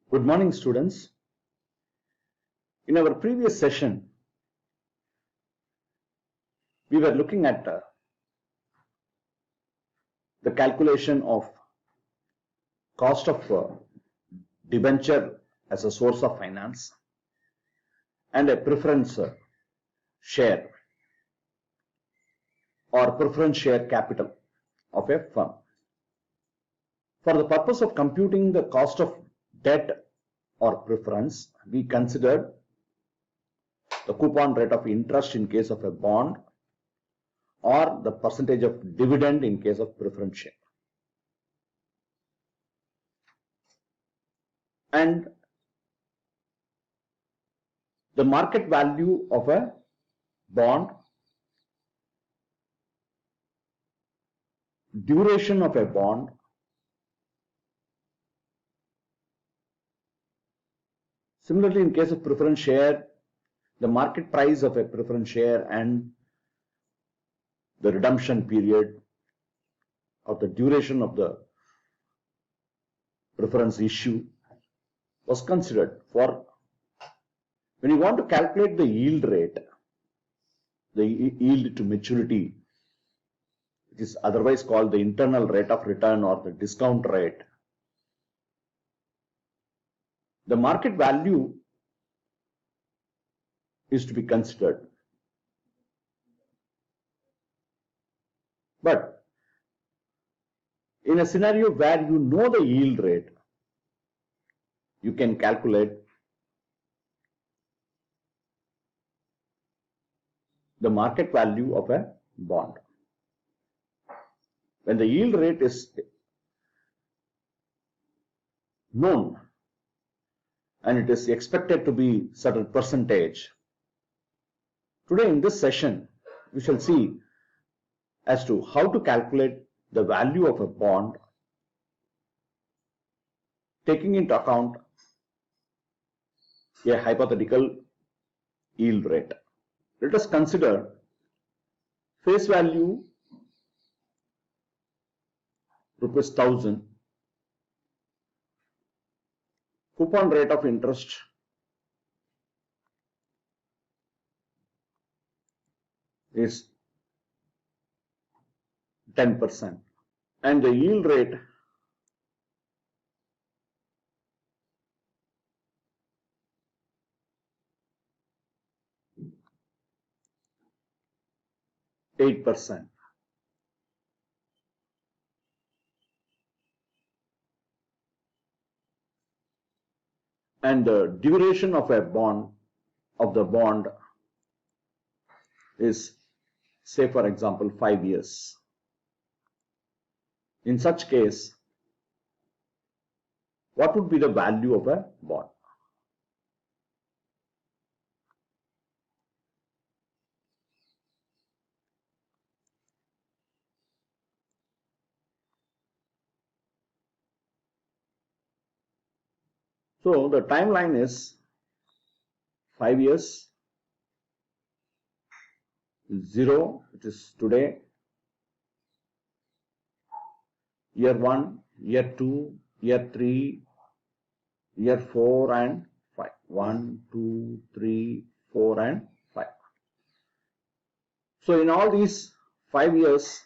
Good morning, students. In our previous session, we were looking at the calculation of cost of debenture as a source of finance and a preference share or preference share capital of a firm. For the purpose of computing the cost of debt or preference, we considered the coupon rate of interest in case of a bond or the percentage of dividend in case of preference share. And the market value of a bond, duration of a bond, similarly in case of preference share, the market price of a preference share and the redemption period or the duration of the preference issue was considered. For when you want to calculate the yield rate, the yield to maturity, it is otherwise called the internal rate of return or the discount rate. The market value is to be considered. But in a scenario where you know the yield rate, you can calculate the market value of a bond. When the yield rate is known and it is expected to be certain percentage, today in this session we shall see as to how to calculate the value of a bond taking into account a hypothetical yield rate. Let us consider face value ₹1,000, coupon rate of interest is 10% and the yield rate is 8%. And the duration of a bond is, say for example, 5 years. In such case, what would be the value of a bond? So the timeline is 5 years, 0, which is today, year 1, year 2, year 3, year 4 and 5. 1, 2, 3, 4 and 5. So in all these 5 years,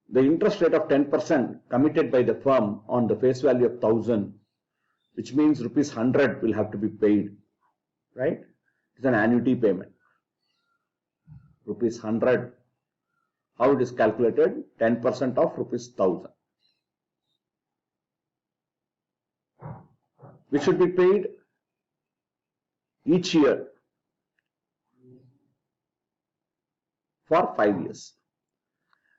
the interest rate of 10% committed by the firm on the face value of 1,000, which means ₹100 will have to be paid, right? It's an annuity payment. ₹100. How it is calculated? 10% of ₹1,000, which should be paid each year for 5 years.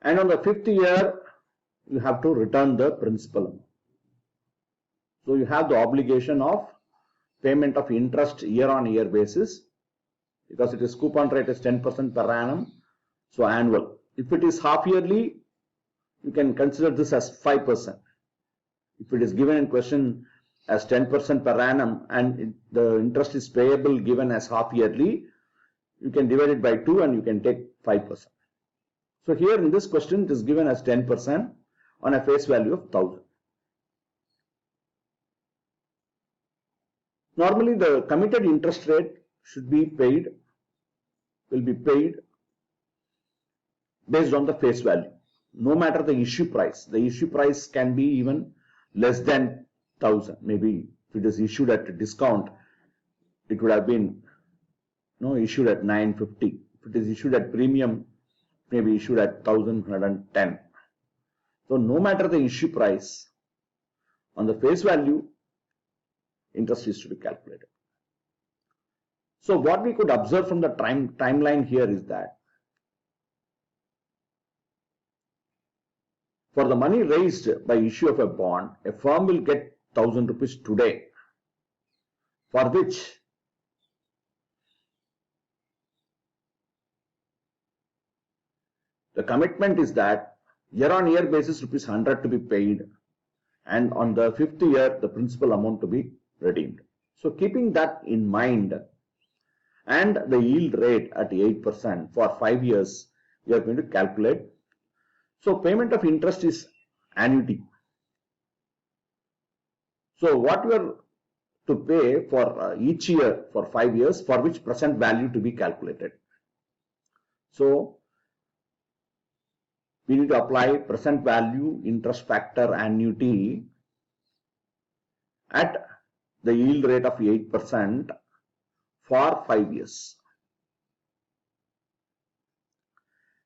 And on the 5th year, you have to return the principal. So you have the obligation of payment of interest year on year basis, because it is coupon rate is 10% per annum, so annual. If it is half yearly, you can consider this as 5%. If it is given in question as 10% per annum and the interest is payable given as half yearly, you can divide it by 2 and you can take 5%. So here in this question it is given as 10% on a face value of 1,000. Normally the committed interest rate should be paid, will be paid based on the face value, no matter the issue price. The issue price can be even less than 1000. Maybe if it is issued at a discount, it would have been issued at 950. If it is issued at premium, maybe issued at 1110. So no matter the issue price, on the face value, interest is to be calculated. So what we could observe from the timeline here is that for the money raised by issue of a bond, a firm will get 1000 rupees today, for which the commitment is that year on year basis rupees 100 to be paid, and on the 5th year the principal amount to be redeemed. So keeping that in mind and the yield rate at 8% for 5 years, we are going to calculate. So payment of interest is annuity. So what we are to pay for each year for 5 years, for which present value to be calculated. So we need to apply present value interest factor annuity at the yield rate of 8% for 5 years.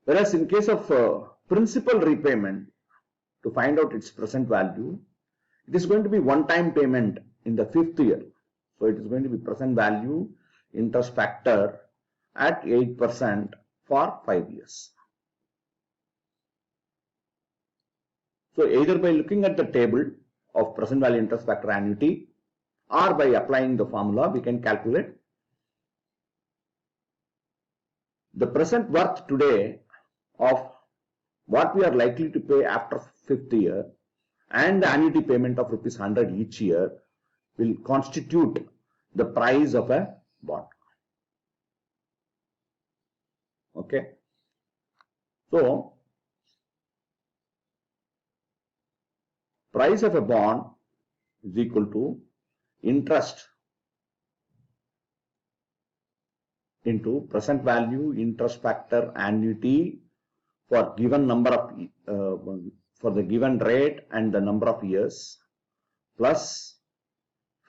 Whereas in case of principal repayment, to find out its present value, it is going to be one-time payment in the 5th year. So it is going to be present value interest factor at 8% for 5 years. So either by looking at the table of present value interest factor annuity or by applying the formula, we can calculate the present worth today of what we are likely to pay after 5th year, and the annuity payment of rupees 100 each year will constitute the price of a bond. Okay. So price of a bond is equal to interest into present value interest factor annuity for given number of for the given rate and the number of years, plus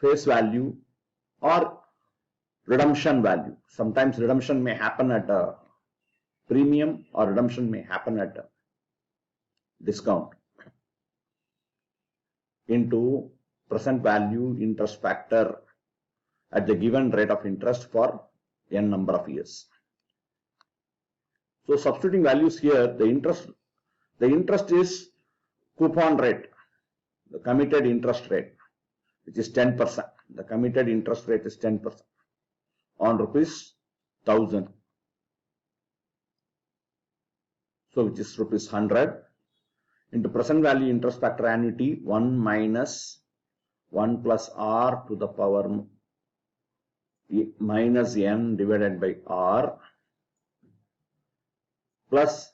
face value or redemption value. Sometimes redemption may happen at a premium or redemption may happen at a discount, into present value interest factor at the given rate of interest for n number of years. So substituting values here, the interest is coupon rate, the committed interest rate, which is 10%. The committed interest rate is 10% on rupees 1000. So which is rupees 100 into present value interest factor annuity 1 minus 1 plus r to the power minus n divided by r, plus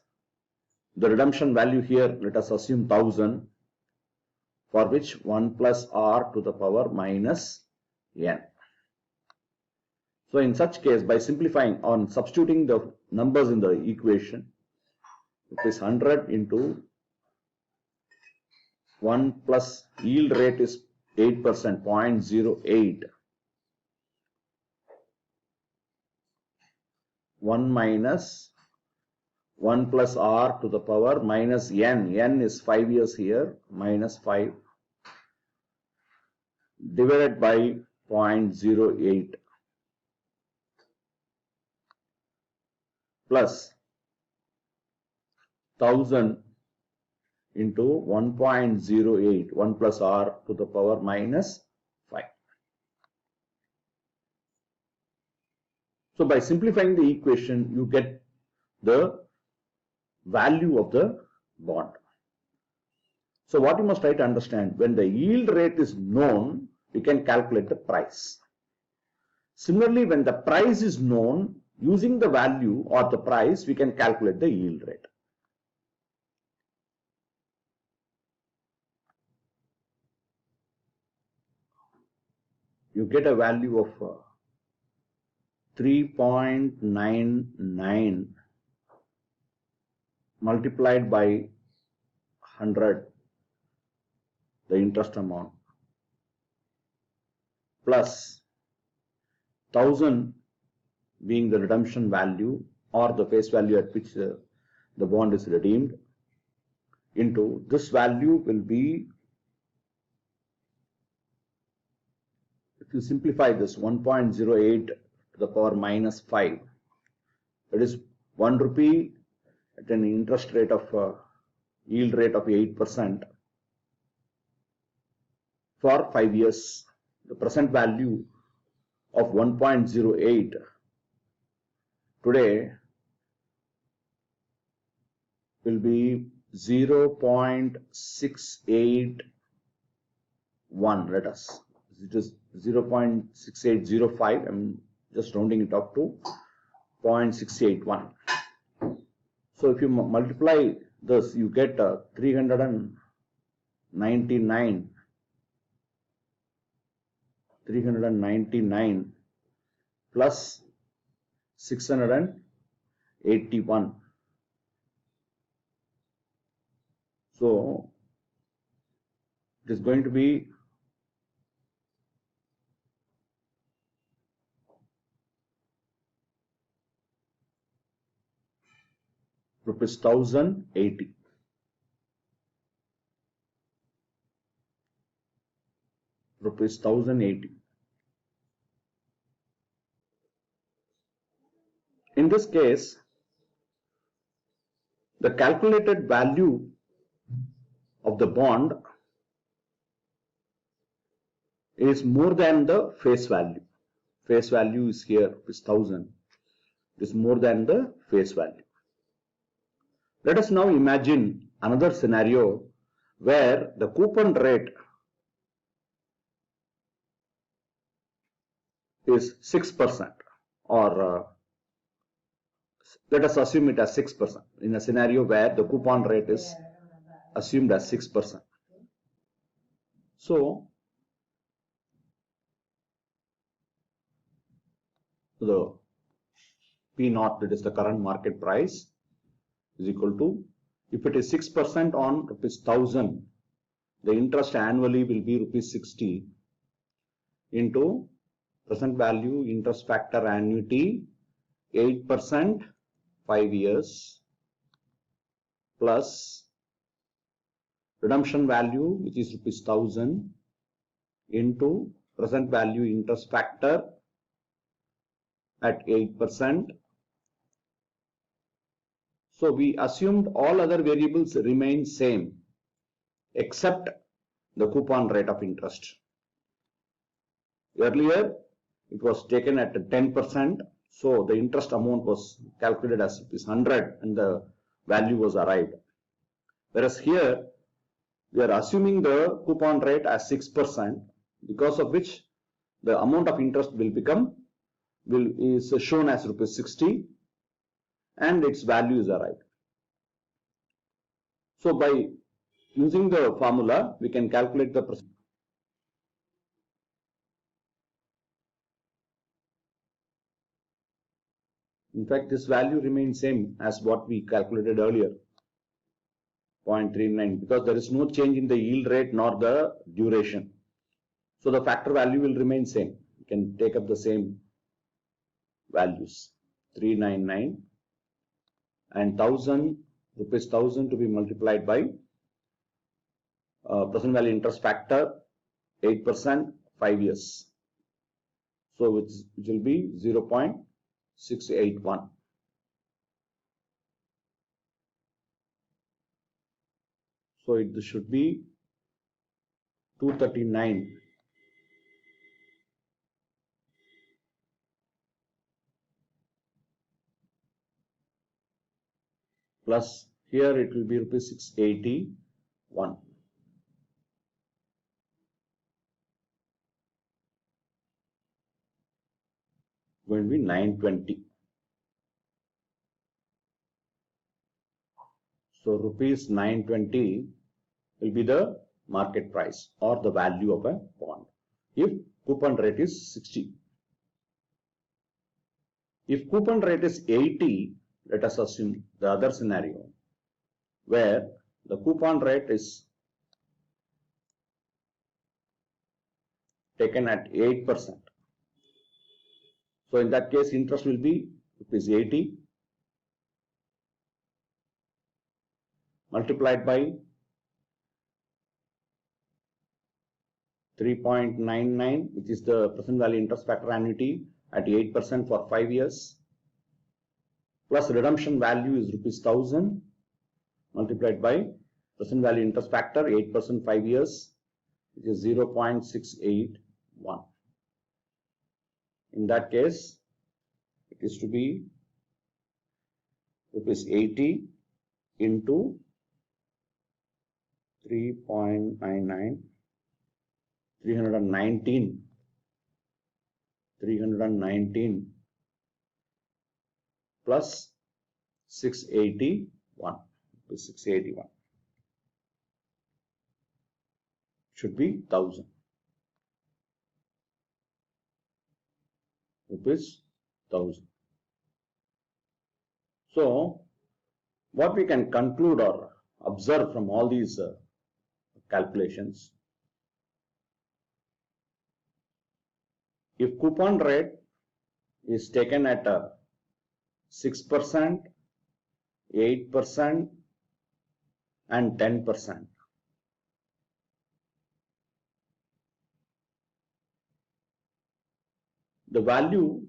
the redemption value here, let us assume 1000, for which 1 plus r to the power minus n. So in such case, by simplifying on substituting the numbers in the equation, it is 100 into 1 plus yield rate is 8%, 0.08, 1 minus 1 plus r to the power minus n, n is 5 years here, minus 5, divided by 0.08, plus 1000 into 1.08, 1 plus r to the power minus 5. So by simplifying the equation, you get the value of the bond. So what you must try to understand, when the yield rate is known, we can calculate the price. Similarly, when the price is known, using the value or the price, we can calculate the yield rate. you get a value of 3.99 multiplied by 100, the interest amount, plus 1000 being the redemption value or the face value at which the bond is redeemed, into this value will be, if you simplify this, 1.08 to the power minus 5. That is 1 rupee at an interest rate of yield rate of 8% for 5 years. The present value of 1.08 today will be 0.681. Let us, it is 0.6805. I'm just rounding it up to 0.681. So if you multiply this, you get 399 plus 681. So it is going to be rupees 1080. Rupees 1080. In this case, the calculated value of the bond is more than the face value. Face value is here, is 1000. It is more than the face value. Let us now imagine another scenario where the coupon rate is 6%, or let us assume it as 6%, in a scenario where the coupon rate is assumed as 6%. So the P0, that is the current market price, is equal to, if it is 6% on rupees 1000, the interest annually will be rupees 60 into present value interest factor annuity 8%, 5 years, plus redemption value, which is rupees 1000, into present value interest factor at 8%. So we assumed all other variables remain same except the coupon rate of interest. Earlier it was taken at 10%, so the interest amount was calculated as 100 and the value was arrived. Whereas here we are assuming the coupon rate as 6%, because of which the amount of interest is shown as rupees 60 and its value is arrived. So by using the formula, we can calculate the percent. In fact, this value remains same as what we calculated earlier, 0.39, because there is no change in the yield rate nor the duration. So the factor value will remain same. You can take up the same values, 399 and 1000, rupees 1000 to be multiplied by present value interest factor 8%, 5 years. So which will be 0.681. So it should be 239 plus here it will be rupees 681. Going to be 920. So rupees 920 will be the market price or the value of a bond. if coupon rate is 60. If coupon rate is 80, let us assume the other scenario where the coupon rate is taken at 8%. So in that case, interest will be ₹80 multiplied by 3.99, which is the present value interest factor annuity at 8% for 5 years, plus redemption value is ₹1,000 multiplied by present value interest factor 8% 5 years, which is 0.681. In that case, it is to be ₹80 into 3.99, 319 plus 681, should be 1,000 rupees. So what we can conclude or observe from all these calculations, if coupon rate is taken at 6%, 8% and 10%, the value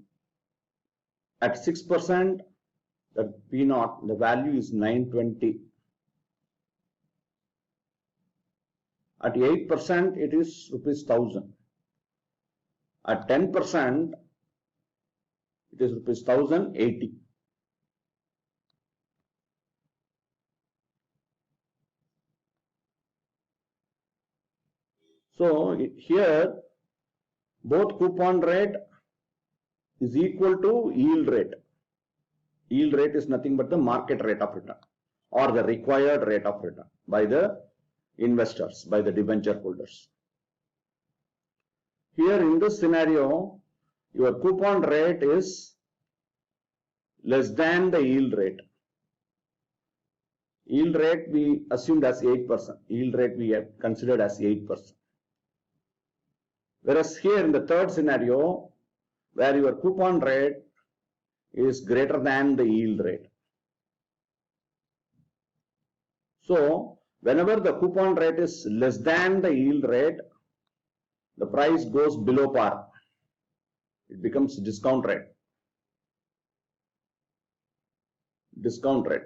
at 6%, that P0, the value is 920. At 8%, it is ₹1,000. At 10%, it is ₹1,080. So here, both coupon rate is equal to yield rate. Yield rate is nothing but the market rate of return or the required rate of return by the investors, by the debenture holders. Here in this scenario, your coupon rate is less than the yield rate. Yield rate we assumed as 8%. Yield rate we have considered as 8%. Whereas here in the third scenario, where your coupon rate is greater than the yield rate. So whenever the coupon rate is less than the yield rate, the price goes below par. It becomes discount rate. Discount rate.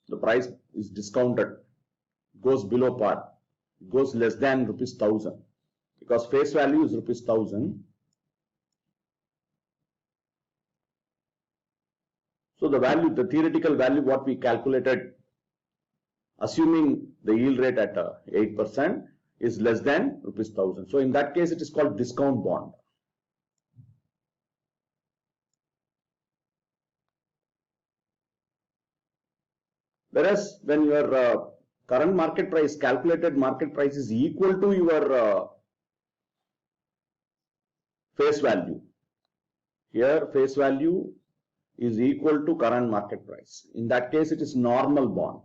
The price is discounted. It goes below par. It goes less than ₹1,000 because face value is ₹1,000. So the value, the theoretical value what we calculated, assuming the yield rate at 8%, is less than ₹1,000. So in that case, it is called discount bond. Whereas when your current market price, calculated market price is equal to your face value. Here face value is equal to current market price. In that case, it is normal bond.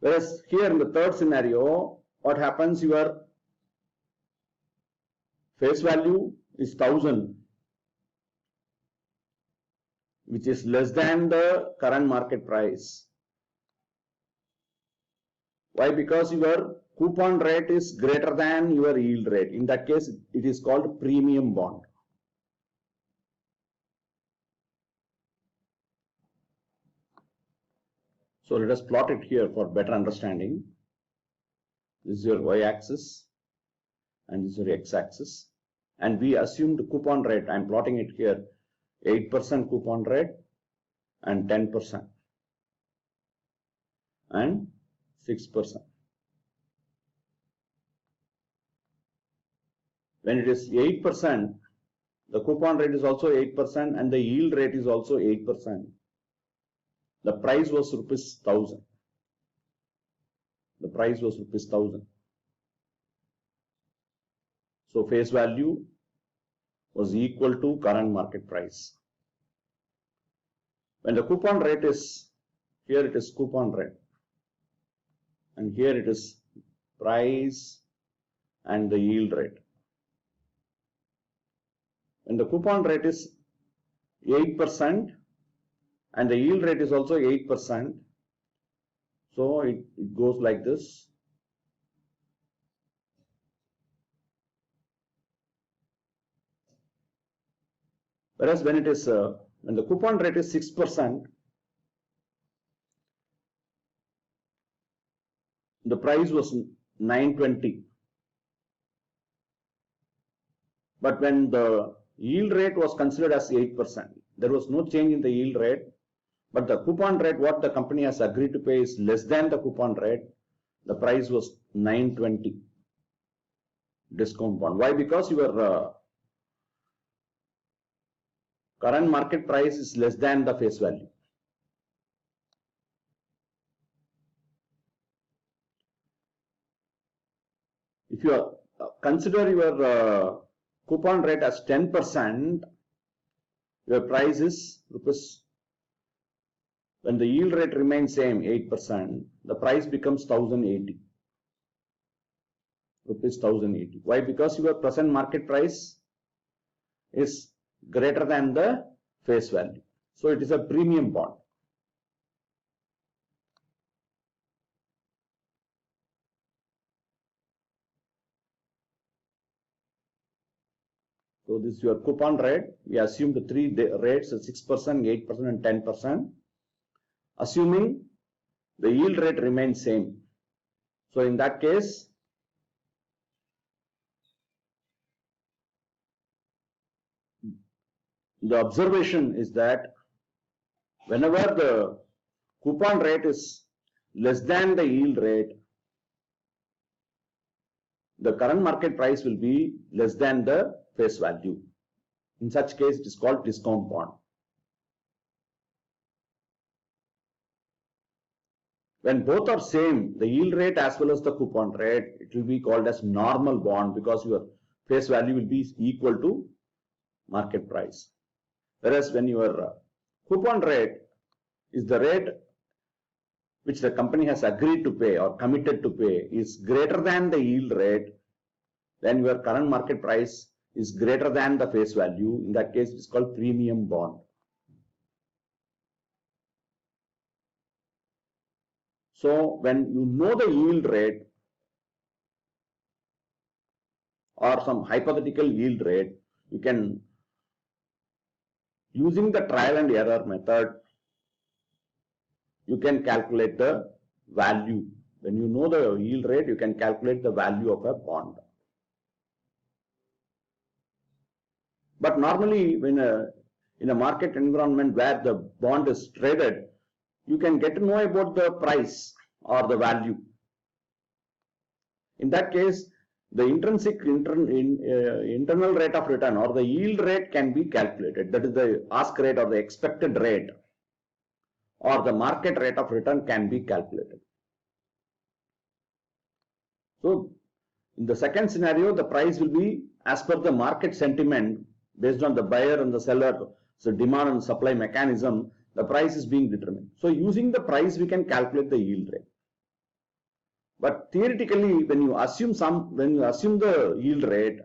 Whereas here in the third scenario, what happens, your face value is 1,000, which is less than the current market price. Why? Because your coupon rate is greater than your yield rate. In that case, it is called premium bond. So let us plot it here for better understanding. This is your y-axis and this is your x-axis. And we assumed coupon rate, I am plotting it here, 8% coupon rate and 10% and 6%. When it is 8%, the coupon rate is also 8% and the yield rate is also 8%. The price was ₹1,000. The price was ₹1,000. So face value was equal to current market price. When the coupon rate is, here it is coupon rate, and here it is price and the yield rate. When the coupon rate is 8% and the yield rate is also 8%, so it goes like this. Whereas when it is when the coupon rate is 6%, the price was 920. But when the yield rate was considered as 8%, there was no change in the yield rate, but the coupon rate what the company has agreed to pay is less than the coupon rate. The price was 920 discount bond. Why? Because your current market price is less than the face value. If you consider your coupon rate as 10%, your price is rupees. When the yield rate remains same 8%, the price becomes 1080. Rupees 1080. Why? Because your present market price is greater than the face value. So it is a premium bond. So this is your coupon rate. We assume the three rates, 6%, 8% and 10%. Assuming the yield rate remains same. So in that case, the observation is that whenever the coupon rate is less than the yield rate, the current market price will be less than the face value. In such case, it is called discount bond. When both are same, the yield rate as well as the coupon rate, it will be called as normal bond because your face value will be equal to market price. Whereas when your coupon rate is the rate which the company has agreed to pay or committed to pay is greater than the yield rate, then your current market price is greater than the face value. In that case, it is called premium bond. So when you know the yield rate or some hypothetical yield rate, you can, using the trial and error method, you can calculate the value. When you know the yield rate, you can calculate the value of a bond. But normally, when in a market environment where the bond is traded, you can get to know about the price or the value. In that case, the intrinsic internal rate of return or the yield rate can be calculated. That is the ask rate or the expected rate or the market rate of return can be calculated. So in the second scenario, the price will be as per the market sentiment based on the buyer and the seller. So demand and supply mechanism, the price is being determined. So using the price, we can calculate the yield rate. But theoretically, when you assume the yield rate,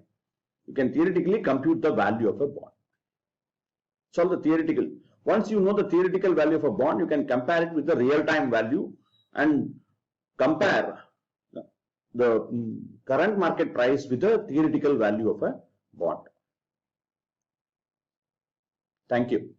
you can theoretically compute the value of a bond. So the theoretical. Once you know the theoretical value of a bond, you can compare it with the real-time value and compare the current market price with the theoretical value of a bond. Thank you.